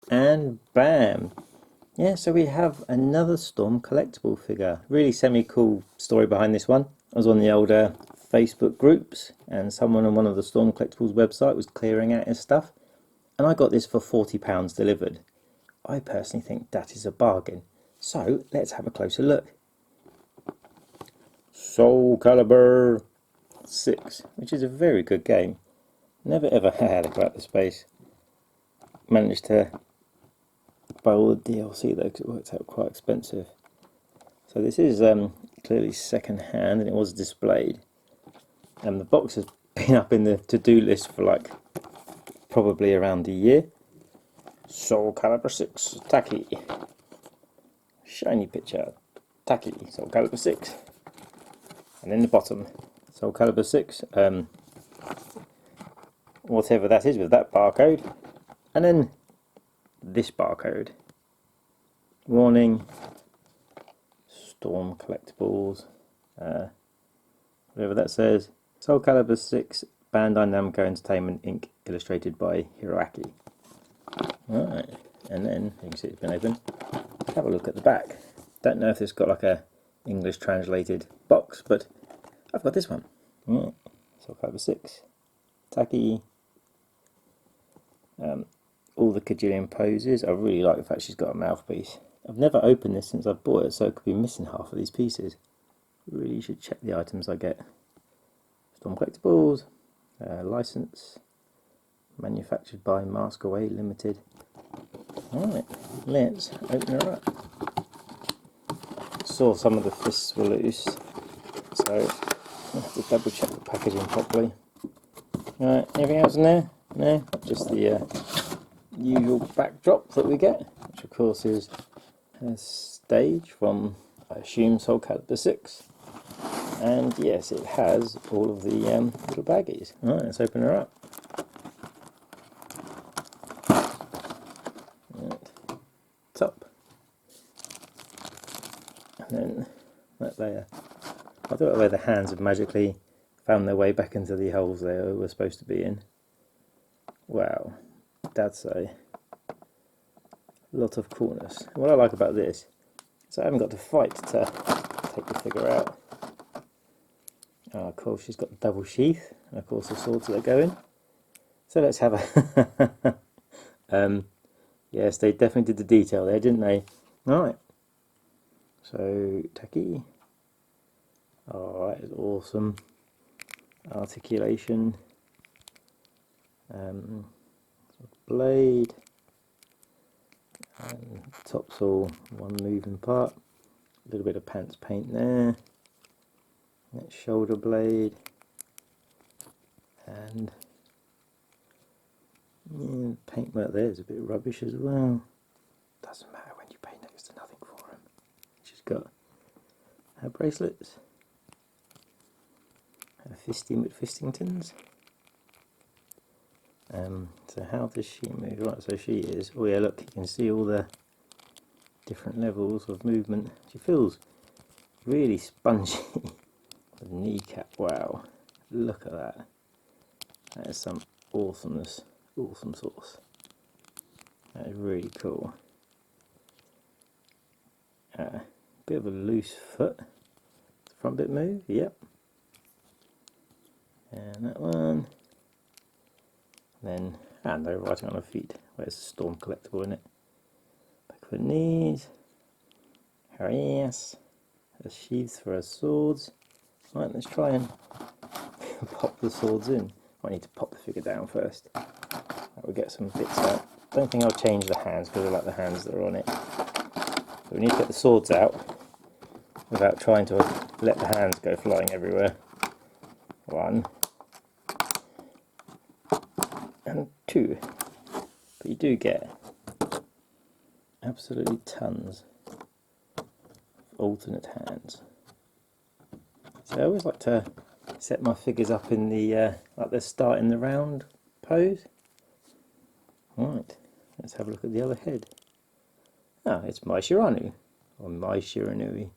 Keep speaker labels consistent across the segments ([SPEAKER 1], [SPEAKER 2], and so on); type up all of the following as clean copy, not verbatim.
[SPEAKER 1] And bam! Yeah, so we have another Storm collectible figure. Really semi-cool story behind this one. I was on the older Facebook groups and someone on one of the Storm Collectibles website was clearing out his stuff. And I got this for £40 delivered. I personally think that is a bargain. So let's have a closer look. SoulCalibur 6, which is a very good game. Never ever had a crack the space. Managed to buy all the DLC though because it worked out quite expensive. So this is clearly second hand and it was displayed. And the box has been up in the to-do list for like probably around a year. SoulCalibur 6, Taki. Shiny picture, Taki, SoulCalibur 6. And in the bottom, SoulCalibur 6, whatever that is with that barcode. And then this barcode. Warning, Storm Collectibles, whatever that says. SoulCalibur 6, Bandai Namco Entertainment Inc. Illustrated by Hiroaki. Right, and then you can see it's been open. Have a look at the back. Don't know if it's got like a English translated box, but I've got this one. Right. SoulCalibur 6, Taki. All the Kajillion poses. I really like the fact she's got a mouthpiece. I've never opened this since I bought it, so it could be missing half of these pieces. Really should check the items I get. Storm Collectibles, license, manufactured by Mask Away Limited. Alright, let's open her up. Saw some of the fists were loose, so I have to double check the packaging properly. Alright, anything else in there? No, just the usual backdrop that we get, which of course is a stage from, I assume, SoulCalibur 6. And yes, it has all of the little baggies. Alright, let's open her up. Right. Top. And then that layer. I thought where the hands have magically found their way back into the holes they were supposed to be in. Wow, that's a lot of coolness. What I like about this is I haven't got to fight to take the figure out. Oh, of course, she's got the double sheath, and of course the swords that go in. So let's have a... yes, they definitely did the detail there, didn't they? Alright. So, Taki. Oh, that is awesome. Articulation. Blade. Top's all one moving part. A little bit of pants paint there. That shoulder blade. And yeah, the paintwork there is a bit rubbish as well. Doesn't matter when you pay next to nothing for them. She's got her bracelets, her fisting McFistingtons. So how does she move? Right, so she is. Oh yeah, look, you can see all the different levels of movement. She feels really spongy. The kneecap, wow! Look at that. That is some awesomeness. Awesome sauce. That is really cool. Bit of a loose foot. Front bit move, yep. And that one. Then, no writing on her feet. Where's the Storm collectible in it? Back of her knees. Her ass. Her sheaths for her swords. Right, let's try and pop the swords in. I need to pop the figure down first. We'll get some bits out. Don't think I'll change the hands because I like the hands that are on it. So we need to get the swords out without trying to let the hands go flying everywhere. 1 and 2. But you do get absolutely tons of alternate hands. So I always like to set my figures up in the like they're starting the round pose. Right, let's have a look at the other head. Ah, it's Mai Shiranu, or Mai Shiranui.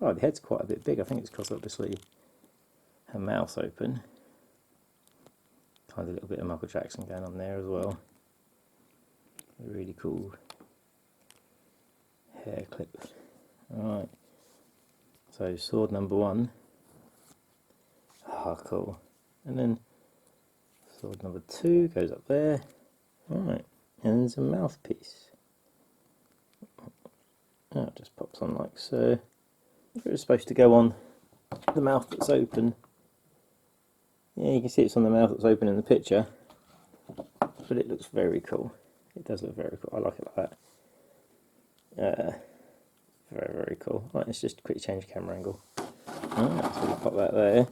[SPEAKER 1] Oh, the head's quite a bit big. I think it's because obviously her mouth's open. Kind of a little bit of Michael Jackson going on there as well. Really cool hair clip. Alright, so sword number 1. Ah, cool. And then sword number 2 goes up there. Alright, and there's a mouthpiece. Oh, it just pops on like so. It's supposed to go on the mouth that's open. Yeah, you can see it's on the mouth that's open in the picture, but it looks very cool. It does look very cool. I like it like that. Very, very cool. Right, let's just quickly change camera angle. Alright, so we pop that there.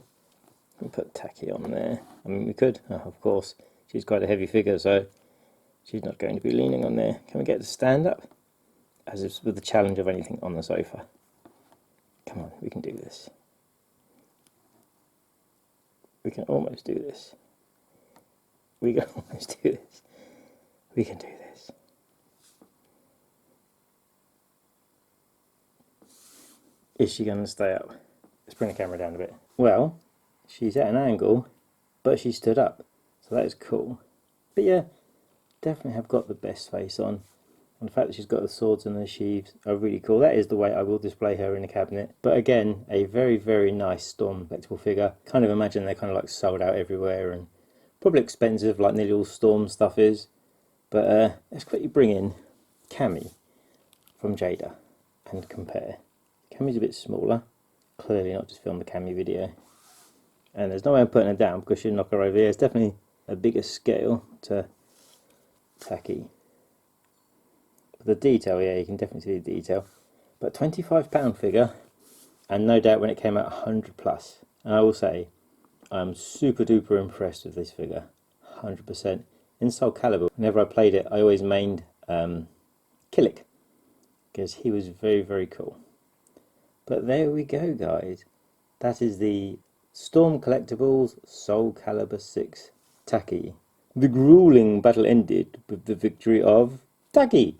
[SPEAKER 1] We put Taki on there. I mean, we could, of course. She's quite a heavy figure, so she's not going to be leaning on there. Can we get to stand up? As if with the challenge of anything on the sofa. Come on, we can do this. We can almost do this. We can almost do this. We can do this. Is she going to stay up? Let's bring the camera down a bit. Well, she's at an angle, but she stood up. So that is cool. But yeah, definitely have got the best face on. And the fact that she's got the swords and the sheaths are really cool. That is the way I will display her in a cabinet. But again, a very, very nice Storm collectible figure. Kind of imagine they're kind of like sold out everywhere and probably expensive like nearly all Storm stuff is. But let's quickly bring in Cammy from Jada and compare. Cammy's a bit smaller. Clearly not just filmed a Cammy video. And there's no way I'm putting her down because she'll knock her over here. It's definitely a bigger scale to Taki. The detail, yeah, you can definitely see the detail. But £25 figure, and no doubt when it came out 100 plus. And I will say, I'm super duper impressed with this figure, 100%. In SoulCalibur, whenever I played it, I always mained Killick, because he was very, very cool. But there we go, guys. That is the Storm Collectibles SoulCalibur 6 Taki. The grueling battle ended with the victory of Taki.